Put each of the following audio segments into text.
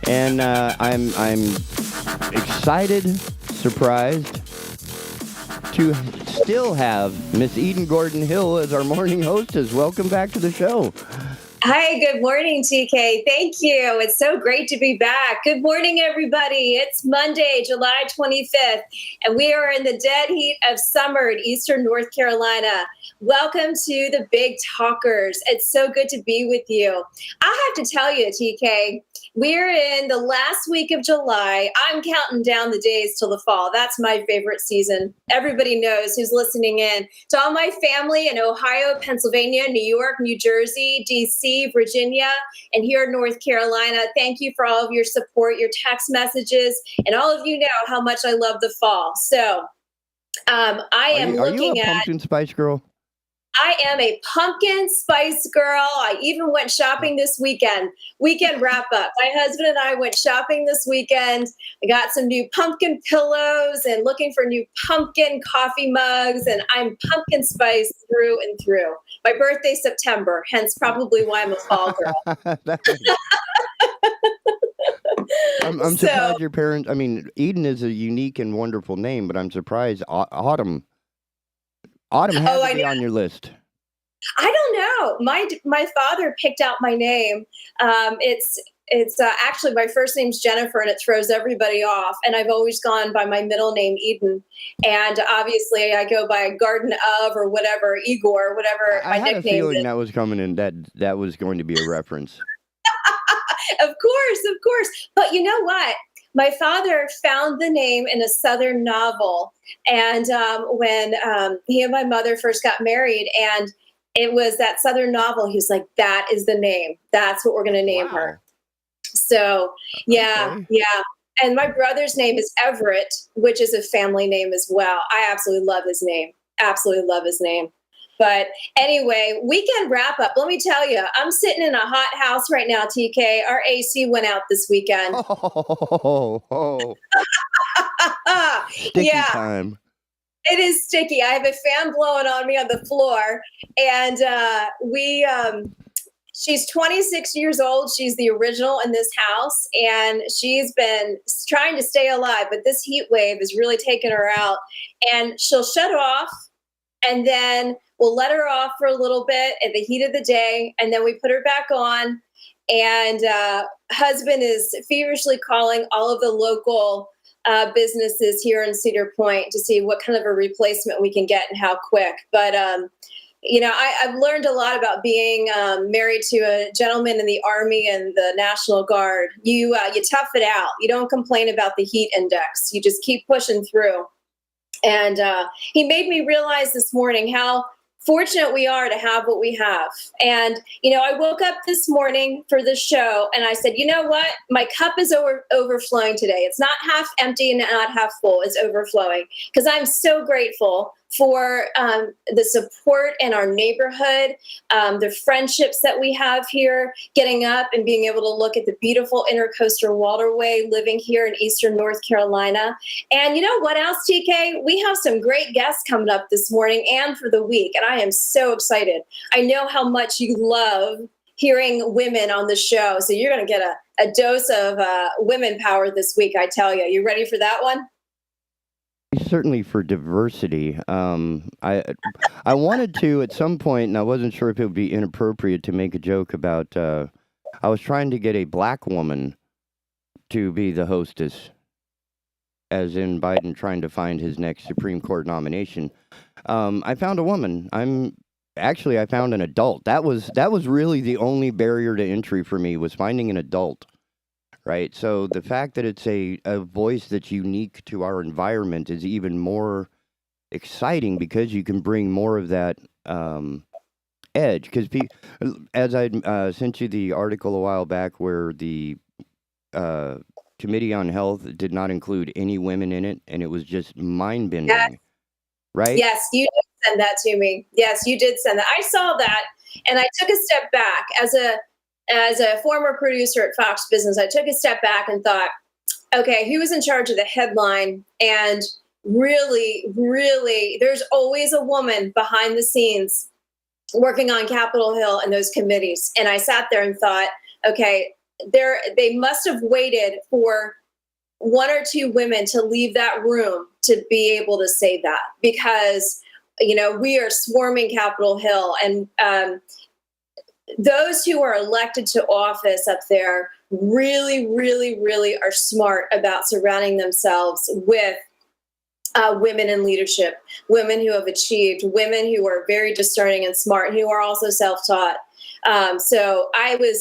And I'm excited, surprised to still have Miss Eden Gordon-Hill as our morning hostess. Welcome back to the show. Hi, good morning, TK. Thank you. It's so great to be back. Good morning, everybody. It's Monday, July 25th, and we are in the dead heat of summer in Eastern North Carolina. Welcome to the Big Talkers. It's so good to be with you. I have to tell you, TK, we're in the last week of July. I'm counting down the days till the fall. That's my favorite season. Everybody knows who's listening in. To all my family in Ohio, Pennsylvania, New York, New Jersey, DC, Virginia, and here in North Carolina, thank you for all of your support, your text messages, and all of you know how much I love the fall. So I am looking at... Are you a pumpkin spice girl? I am a pumpkin spice girl. I even went shopping this weekend wrap up. My husband and I went shopping this weekend. I got some new pumpkin pillows and looking for new pumpkin coffee mugs. And I'm pumpkin spice through and through. My birthday's September, hence probably why I'm a fall girl. I'm surprised your parents, Eden is a unique and wonderful name, but I'm surprised Autumn had to be on your list. I don't know. My father picked out my name. It's actually my first name's Jennifer, and it throws everybody off. And I've always gone by my middle name, Eden. And obviously, I go by Garden of or whatever, Igor, whatever my nickname is. I had a feeling that was coming in. That was going to be a reference. Of course. But you know what? My father found the name in a Southern novel. And when he and my mother first got married, and it was that Southern novel, he was like, that is the name. That's what we're going to name her. So, yeah. And my brother's name is Everett, which is a family name as well. I absolutely love his name. But anyway, weekend wrap up. Let me tell you, I'm sitting in a hot house right now, TK. Our AC went out this weekend. Sticky time. It is sticky. I have a fan blowing on me on the floor. And she's 26 years old. She's the original in this house. And she's been trying to stay alive. But this heat wave is really taking her out. And she'll shut off. And then we'll let her off for a little bit at the heat of the day, and then we put her back on. And husband is feverishly calling all of the local businesses here in Cedar Point to see what kind of a replacement we can get and how quick. But, I've learned a lot about being married to a gentleman in the Army and the National Guard. You tough it out. You don't complain about the heat index. You just keep pushing through. And he made me realize this morning how fortunate we are to have what we have. And, I woke up this morning for this show and I said, you know what? My cup is overflowing today. It's not half empty and not half full. It's overflowing because I'm so grateful for the support in our neighborhood, the friendships that we have here, getting up and being able to look at the beautiful intercoastal waterway, living here in Eastern North Carolina. And you know what else, TK? We have some great guests coming up this morning and for the week, and I am so excited. I know how much you love hearing women on the show, so you're going to get a dose of women power this week, I tell you. You ready for that one? Certainly for diversity. I wanted to at some point, and I wasn't sure if it would be inappropriate to make a joke about, I was trying to get a black woman to be the hostess, as in Biden trying to find his next Supreme Court nomination. I found a woman. I found an adult. That was really the only barrier to entry for me, was finding an adult. Right. So the fact that it's a voice that's unique to our environment is even more exciting because you can bring more of that edge. Because as I sent you the article a while back where the Committee on Health did not include any women in it, and it was just mind-bending. Yes. Right? Yes, you did send that to me. Yes, you did send that. I saw that, and I took a step back as a former producer at Fox Business. I took a step back and thought, okay, who was in charge of the headline? And really, there's always a woman behind the scenes working on Capitol Hill and those committees. And I sat there and thought, okay, they must have waited for one or two women to leave that room to be able to say that, because we are swarming Capitol Hill, and those who are elected to office up there really, really, really are smart about surrounding themselves with women in leadership, women who have achieved, women who are very discerning and smart, who are also self-taught. So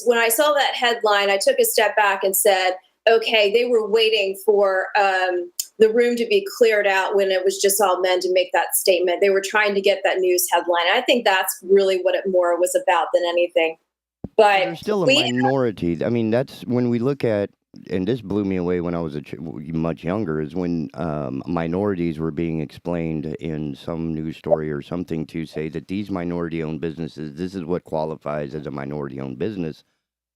when I saw that headline, I took a step back and said, okay, they were waiting for the room to be cleared out when it was just all men to make that statement. They were trying to get that news headline. I think that's really what it more was about than anything. But there's still a minority. I mean, that's when we look at, and this blew me away when I was much younger, is when minorities were being explained in some news story or something to say that these minority-owned businesses, this is what qualifies as a minority-owned business.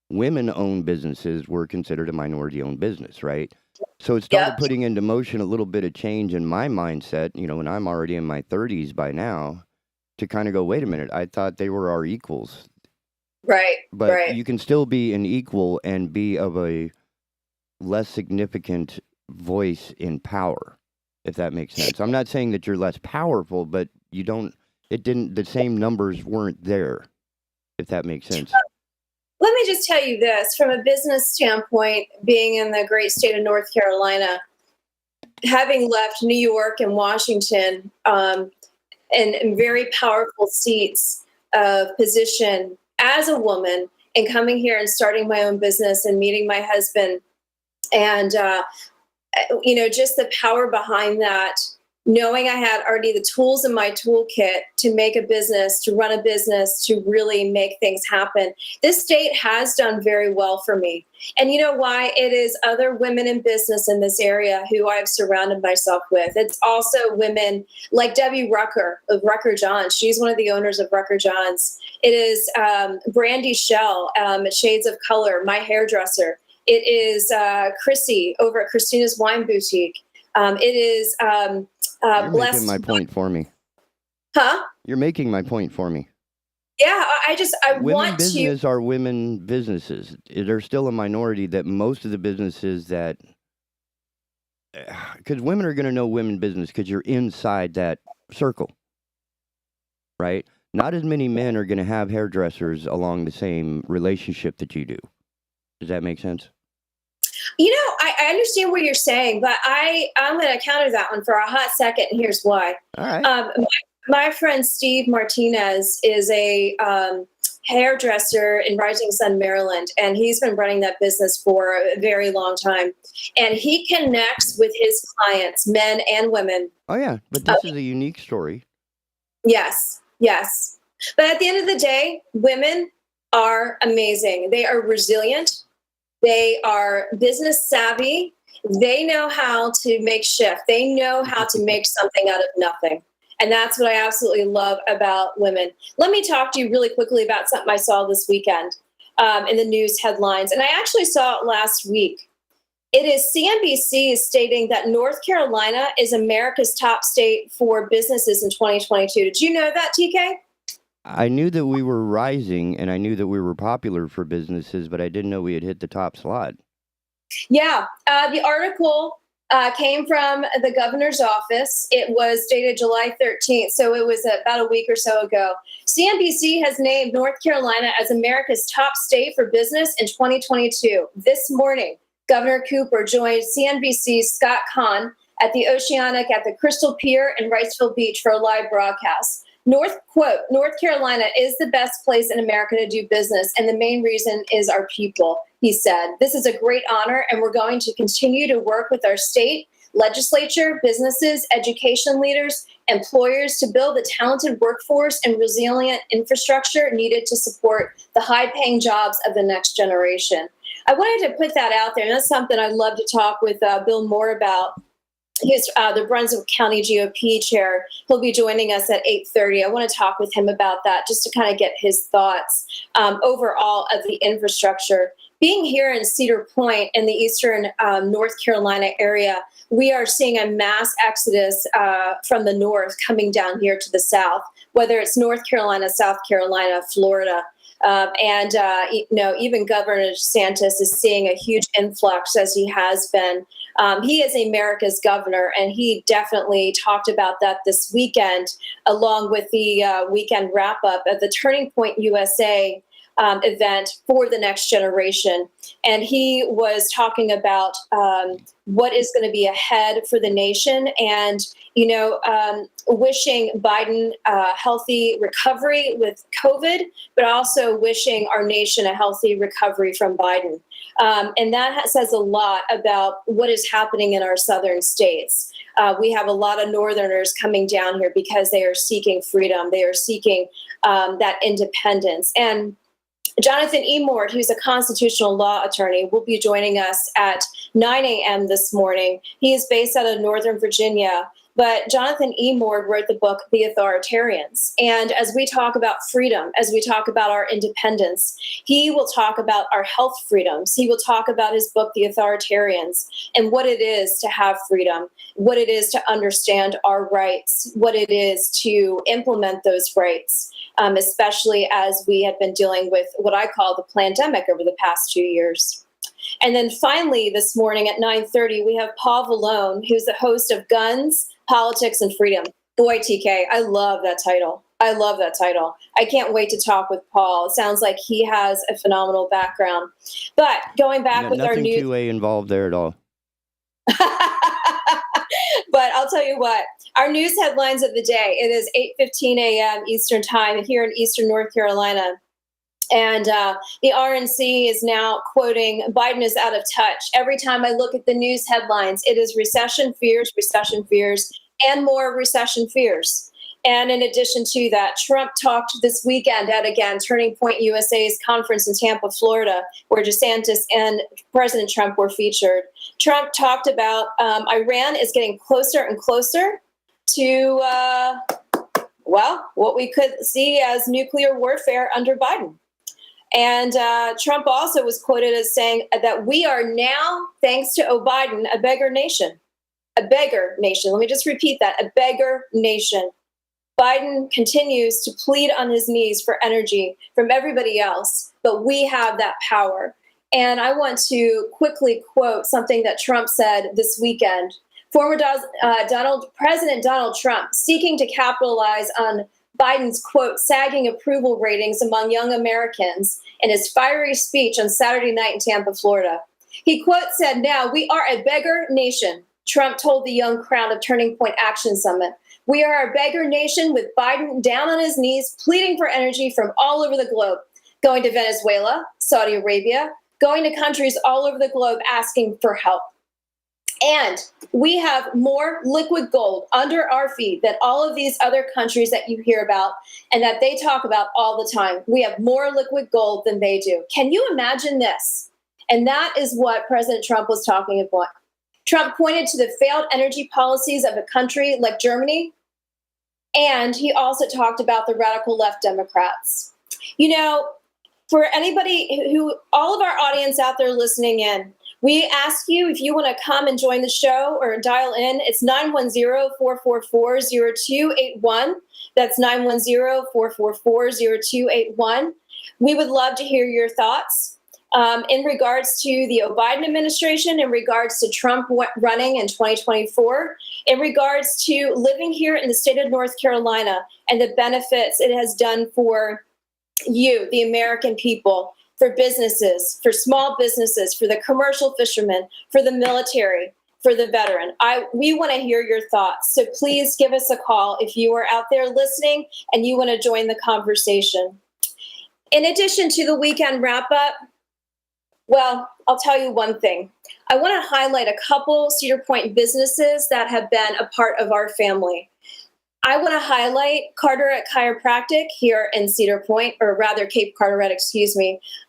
Women-owned businesses were considered a minority-owned business, right? So it started putting into motion a little bit of change in my mindset, and I'm already in my 30s by now, to kind of go, wait a minute, I thought they were our equals. Right. But you can still be an equal and be of a less significant voice in power, if that makes sense. I'm not saying that you're less powerful, but the same numbers weren't there, if that makes sense. Let me just tell you this, from a business standpoint, being in the great state of North Carolina, having left New York and Washington in very powerful seats of position as a woman, and coming here and starting my own business and meeting my husband, and just the power behind that, knowing I had already the tools in my toolkit to make a business, to run a business, to really make things happen. This state has done very well for me. And you know why? It is other women in business in this area who I've surrounded myself with. It's also women like Debbie Rucker of Rucker Johns. She's one of the owners of Rucker Johns. It is Brandy Shell at Shades of Color, my hairdresser. It is Chrissy over at Christina's Wine Boutique. It is You're making my point for me. Huh? You're making my point for me. Yeah, I women business are women businesses. There's still a minority that most of the businesses that, because women are going to know women business because you're inside that circle, right? Not as many men are going to have hairdressers along the same relationship that you do. Does that make sense? I understand what you're saying, but I'm going to counter that one for a hot second, and here's why. All right. My friend Steve Martinez is a hairdresser in Rising Sun, Maryland, and he's been running that business for a very long time. And he connects with his clients, men and women. Oh, yeah, but this is a unique story. Yes. But at the end of the day, women are amazing. They are resilient. They are business savvy. They know how to make shift. They know how to make something out of nothing. And that's what I absolutely love about women. Let me talk to you really quickly about something I saw this weekend in the news headlines. And I actually saw it last week. It is CNBC stating that North Carolina is America's top state for businesses in 2022. Did you know that, TK? I knew that we were rising, and I knew that we were popular for businesses, but I didn't know we had hit the top slot. Yeah, the article came from the governor's office. It was dated July 13th, so it was about a week or so ago. CNBC has named North Carolina as America's top state for business in 2022. This morning, Governor Cooper joined CNBC's Scott Kahn at the Oceanic at the Crystal Pier in Wrightsville Beach for a live broadcast. North Carolina is the best place in America to do business, and the main reason is our people, he said. This is a great honor, and we're going to continue to work with our state, legislature, businesses, education leaders, employers to build the talented workforce and resilient infrastructure needed to support the high-paying jobs of the next generation. I wanted to put that out there, and that's something I'd love to talk with Bill Moore about. He's the Brunswick County GOP chair. He'll be joining us at 8:30. I want to talk with him about that just to kind of get his thoughts overall of the infrastructure. Being here in Cedar Point in the eastern North Carolina area, we are seeing a mass exodus from the north coming down here to the south, whether it's North Carolina, South Carolina, Florida. Even Governor DeSantis is seeing a huge influx, as he has been. He is America's governor, and he definitely talked about that this weekend, along with the weekend wrap-up at the Turning Point USA event for the next generation. And he was talking about what is going to be ahead for the nation, and wishing Biden a healthy recovery with COVID, but also wishing our nation a healthy recovery from Biden. And that says a lot about what is happening in our southern states. We have a lot of Northerners coming down here because they are seeking freedom. They are seeking that independence. And Jonathan Emord, who's a constitutional law attorney, will be joining us at 9 a.m. this morning. He is based out of Northern Virginia. But Jonathan Emord wrote the book, The Authoritarians. And as we talk about freedom, as we talk about our independence, he will talk about our health freedoms. He will talk about his book, The Authoritarians, and what it is to have freedom, what it is to understand our rights, what it is to implement those rights, especially as we have been dealing with what I call the pandemic over the past 2 years. And then finally, this morning at 9:30, we have Paul Valone, who's the host of Guns, Politics, and Freedom. Boy, TK, I love that title. I love that title. I can't wait to talk with Paul. It sounds like he has a phenomenal background. But going back with our news... Nothing 2A involved there at all. But I'll tell you what, our news headlines of the day, it is 8:15 a.m. Eastern Time here in Eastern North Carolina. And the RNC is now quoting, Biden is out of touch. Every time I look at the news headlines, it is recession fears, and more recession fears. And in addition to that, Trump talked this weekend at, again, Turning Point USA's conference in Tampa, Florida, where DeSantis and President Trump were featured. Trump talked about Iran is getting closer and closer to, what we could see as nuclear warfare under Biden. And Trump also was quoted as saying that we are now, thanks to Biden, a beggar nation. A beggar nation. Let me just repeat that. A beggar nation. Biden continues to plead on his knees for energy from everybody else, but we have that power. And I want to quickly quote something that Trump said this weekend. Former President Donald Trump, seeking to capitalize on Biden's, quote, sagging approval ratings among young Americans in his fiery speech on Saturday night in Tampa, Florida. He, quote, said, "Now we are a beggar nation," Trump told the young crowd of Turning Point Action Summit. "We are a beggar nation with Biden down on his knees, pleading for energy from all over the globe, going to Venezuela, Saudi Arabia, going to countries all over the globe asking for help. And we have more liquid gold under our feet than all of these other countries that you hear about and that they talk about all the time. We have more liquid gold than they do." Can you imagine this? And that is what President Trump was talking about. Trump pointed to the failed energy policies of a country like Germany, and he also talked about the radical left Democrats. For anybody all of our audience out there listening in, we ask you if you want to come and join the show or dial in. It's 910-444-0281. That's 910-444-0281. We would love to hear your thoughts in regards to the Biden administration, in regards to Trump running in 2024, in regards to living here in the state of North Carolina and the benefits it has done for you, the American people, for businesses, for small businesses, for the commercial fishermen, for the military, for the veteran. We want to hear your thoughts. So please give us a call if you are out there listening and you want to join the conversation. In addition to the weekend wrap up, well, I'll tell you one thing. I want to highlight a couple Cedar Point businesses that have been a part of our family. I want to highlight Carteret Chiropractic here in Cedar Point, or rather Cape Carteret,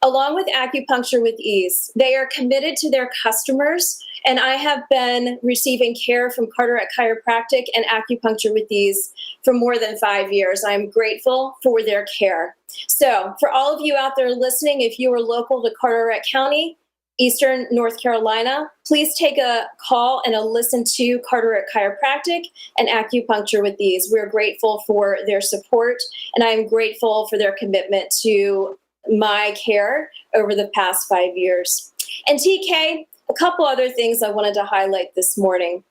along with Acupuncture with Ease. They are committed to their customers, and I have been receiving care from Carteret Chiropractic and Acupuncture with Ease for more than 5 years. I'm grateful for their care. So for all of you out there listening, if you are local to Carteret County, Eastern North Carolina, please take a call and a listen to Carteret Chiropractic and Acupuncture with Ease. We're grateful for their support, and I'm grateful for their commitment to my care over the past 5 years. And TK, a couple other things I wanted to highlight this morning.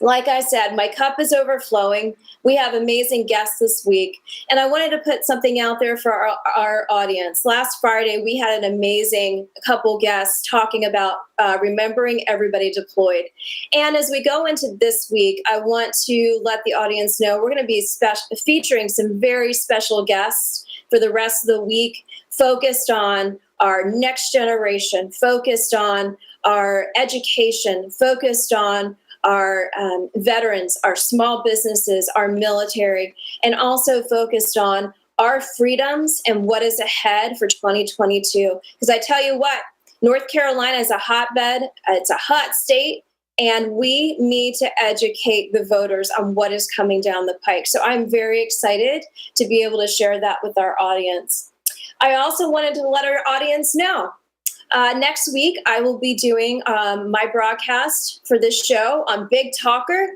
Like I said, my cup is overflowing. We have amazing guests this week. And I wanted to put something out there for our audience. Last Friday, we had an amazing couple guests talking about remembering everybody deployed. And as we go into this week, I want to let the audience know we're going to be featuring some very special guests for the rest of the week, focused on our next generation, focused on our education, focused on our veterans, our small businesses, our military, and also focused on our freedoms and what is ahead for 2022. Because I tell you what, North Carolina is a hotbed, it's a hot state, and we need to educate the voters on what is coming down the pike. So I'm very excited to be able to share that with our audience. I also wanted to let our audience know next week, I will be doing my broadcast for this show on Big Talker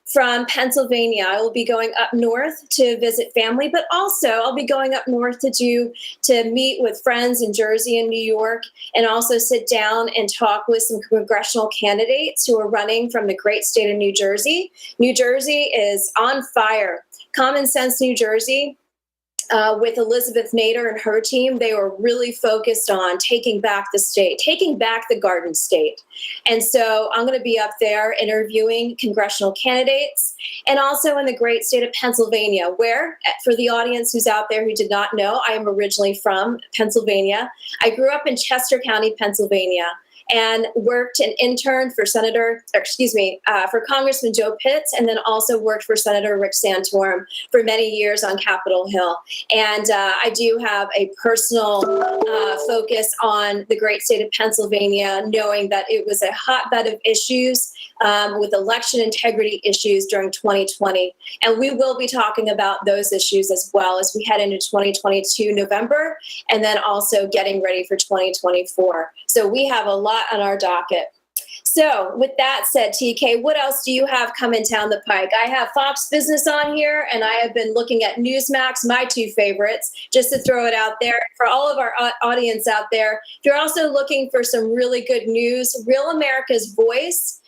from Pennsylvania. I will be going up north to visit family, but also I'll be going up north to meet with friends in Jersey and New York, and also sit down and talk with some congressional candidates who are running from the great state of New Jersey. New Jersey is on fire. Common Sense New Jersey, with Elizabeth Nader and her team, they were really focused on taking back the state, taking back the Garden State. And so I'm going to be up there interviewing congressional candidates, and also in the great state of Pennsylvania, where, for the audience who's out there who did not know, I am originally from Pennsylvania. I grew up in Chester County, Pennsylvania, and worked an intern for for Congressman Joe Pitts, and then also worked for Senator Rick Santorum for many years on Capitol Hill. And I do have a personal focus on the great state of Pennsylvania, knowing that it was a hotbed of issues with election integrity issues during 2020. And we will be talking about those issues as well as we head into 2022 November, and then also getting ready for 2024. So we have a lot on our docket. So with that said, TK, what else do you have coming down the pike? I have Fox Business on here, and I have been looking at Newsmax, my two favorites, just to throw it out there. For all of our audience out there, if you're also looking for some really good news, Real America's Voice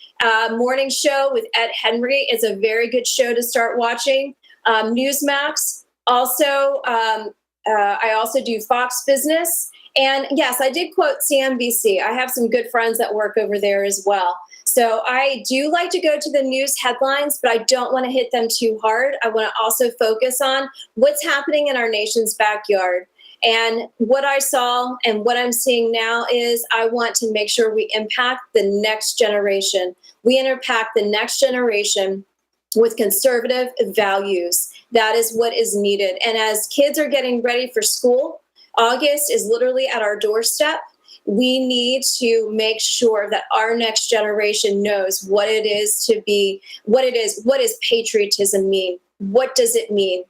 morning show with Ed Henry is a very good show to start watching. Newsmax. Also, I also do Fox Business. And yes, I did quote CNBC. I have some good friends that work over there as well. So I do like to go to the news headlines, but I don't want to hit them too hard. I want to also focus on what's happening in our nation's backyard. And what I saw and what I'm seeing now is I want to make sure we impact the next generation. We impact the next generation with conservative values. That is what is needed. And as kids are getting ready for school, August is literally at our doorstep. We need to make sure that our next generation knows what it is to be, what does patriotism mean? What does it mean?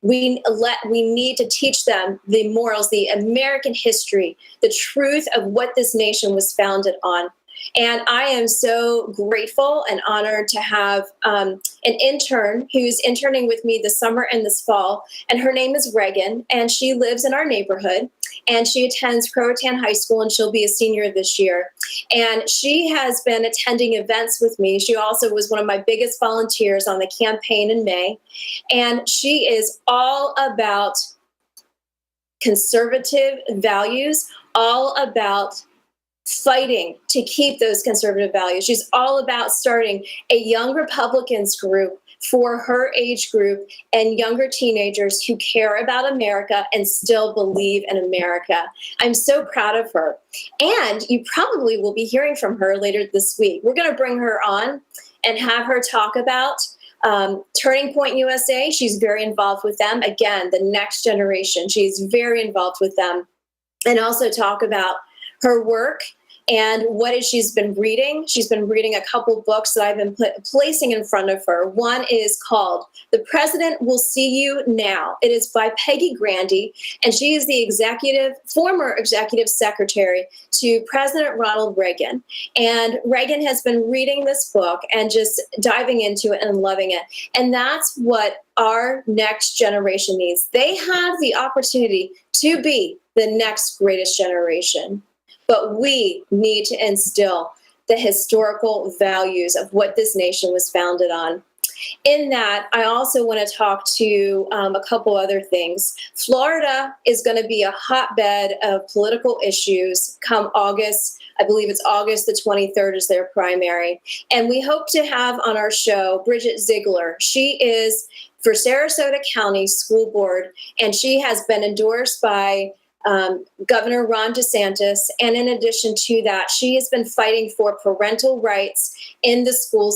We need to teach them the morals, the American history, the truth of what this nation was founded on. And I am so grateful and honored to have an intern who's interning with me this summer and this fall. And her name is Reagan, and she lives in our neighborhood. And she attends Croatan High School, and she'll be a senior this year. And she has been attending events with me. She also was one of my biggest volunteers on the campaign in May. And she is all about conservative values, all about fighting to keep those conservative values. She's all about starting a young Republicans group for her age group and younger teenagers who care about America and still believe in America. I'm so proud of her. And you probably will be hearing from her later this week. We're going to bring her on and have her talk about Turning Point USA. She's very involved with them. Again, the next generation. She's very involved with them. And also talk about her work And what is she's been reading? She's been reading a couple books that I've been placing in front of her. One is called The President Will See You Now. It is by Peggy Grandy, and she is the former executive secretary to President Ronald Reagan. And Reagan has been reading this book and just diving into it and loving it. And that's what our next generation needs. They have the opportunity to be the next greatest generation. But we need to instill the historical values of what this nation was founded on. In that, I also want to talk to a couple other things. Florida is going to be a hotbed of political issues come August. I believe it's August the 23rd is their primary. And we hope to have on our show Bridget Ziegler. She is for Sarasota County School Board, and she has been endorsed by Governor Ron DeSantis. And in addition to that, she has been fighting for parental rights in the school